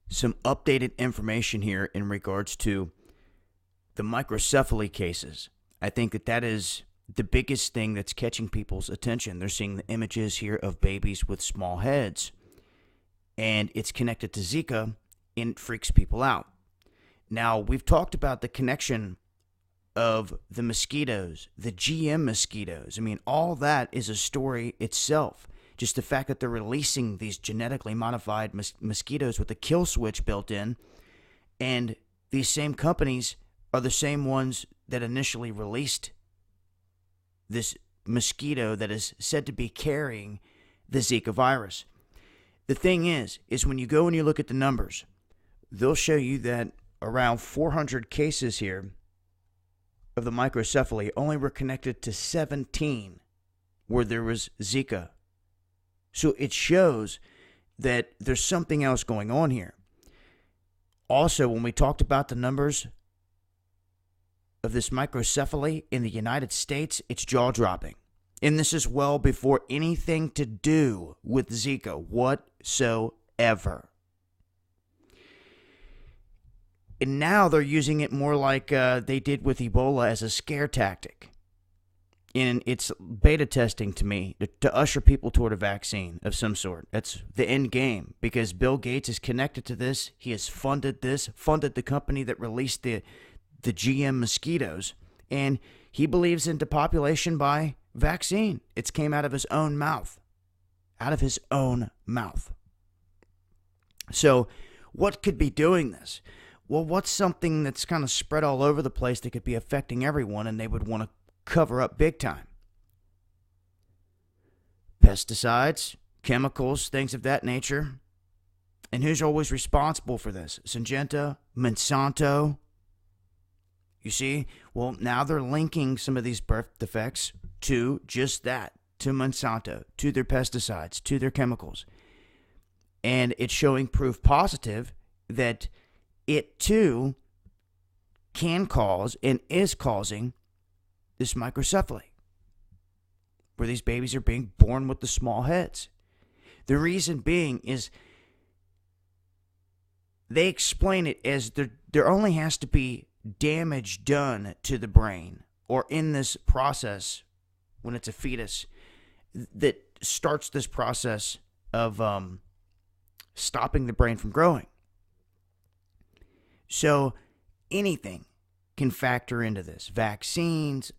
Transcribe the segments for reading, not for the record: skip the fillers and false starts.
some updated information here in regards to the microcephaly cases. I think that is the biggest thing that's catching people's attention. They're seeing the images here of babies with small heads, and it's connected to Zika, and it freaks people out. Now, we've talked about the connection of the mosquitoes, the GM mosquitoes. I mean, all that is a story itself. Just the fact that they're releasing these genetically modified mosquitoes with a kill switch built in, and these same companies are the same ones that initially released this mosquito that is said to be carrying the Zika virus. The thing is when you go and you look at the numbers, they'll show you that around 400 cases here of the microcephaly only were connected to 17 where there was Zika. So it shows that there's something else going on here. Also, when we talked about the numbers of this microcephaly in the United States, it's jaw-dropping. And this is well before anything to do with Zika whatsoever. And now they're using it more like they did with Ebola as a scare tactic. And it's beta testing to me to usher people toward a vaccine of some sort. That's the end game, because Bill Gates is connected to this. He has funded the company that released the GM mosquitoes, and he believes in depopulation by vaccine. It's came out of his own mouth. So what could be doing this? Well, what's something that's kind of spread all over the place that could be affecting everyone and they would want to cover up big time? Pesticides, chemicals, things of that nature. And who's always responsible for this? Syngenta, Monsanto. You see? Well, now they're linking some of these birth defects to just that, to Monsanto, to their pesticides, to their chemicals. And it's showing proof positive that it too can cause and is causing this microcephaly, where these babies are being born with the small heads. The reason being is they explain it as there only has to be damage done to the brain, or in this process when it's a fetus, that starts this process of stopping the brain from growing. So anything can factor into this. Vaccines,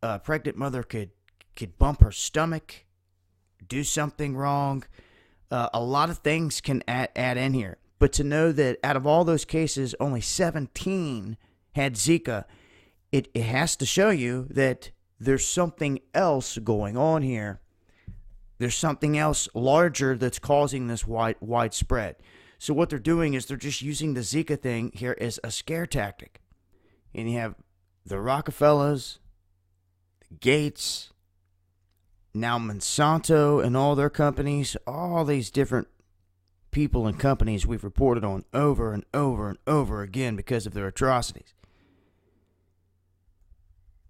a pregnant mother could bump her stomach, do something wrong. A lot of things can add in here. But to know that out of all those cases, only 17 had Zika, it has to show you that there's something else going on here. There's something else larger that's causing this widespread. So what they're doing is they're just using the Zika thing here as a scare tactic. And you have the Rockefellers, the Gates, now Monsanto and all their companies, all these different people and companies we've reported on over and over and over again because of their atrocities.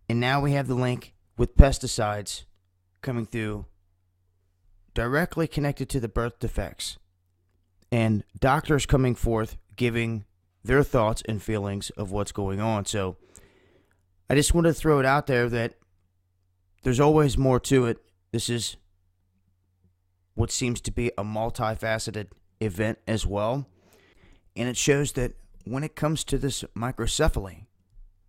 And now we have the link with pesticides coming through directly connected to the birth defects. And doctors coming forth giving their thoughts and feelings of what's going on. So I just want to throw it out there that there's always more to it. This is what seems to be a multifaceted event as well. And it shows that when it comes to this microcephaly,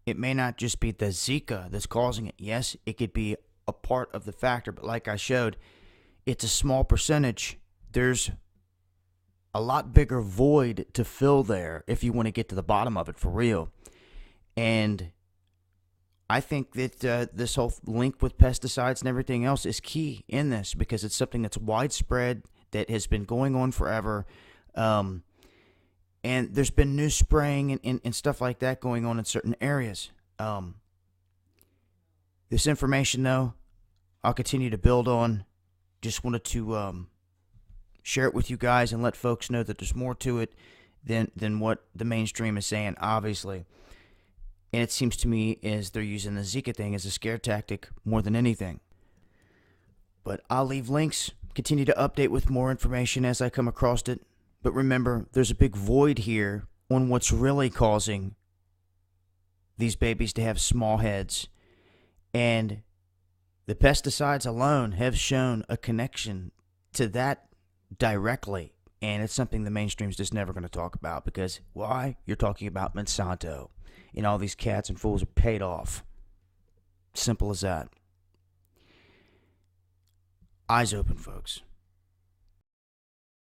it may not just be the Zika that's causing it. Yes, it could be a part of the factor, but like I showed, it's a small percentage. There's a lot bigger void to fill there if you want to get to the bottom of it for real. And I think that this whole link with pesticides and everything else is key in this, because it's something that's widespread, that has been going on forever. And there's been new spraying and stuff like that going on in certain areas. This information, though, I'll continue to build on. Just wanted to share it with you guys and let folks know that there's more to it than what the mainstream is saying, obviously. And it seems to me as they're using the Zika thing as a scare tactic more than anything. But I'll leave links, continue to update with more information as I come across it. But remember, there's a big void here on what's really causing these babies to have small heads. And the pesticides alone have shown a connection to that directly. And it's something the mainstream's just never going to talk about, because why? You're talking about Monsanto, and all these cats and fools are paid off. Simple as that. Eyes open, folks.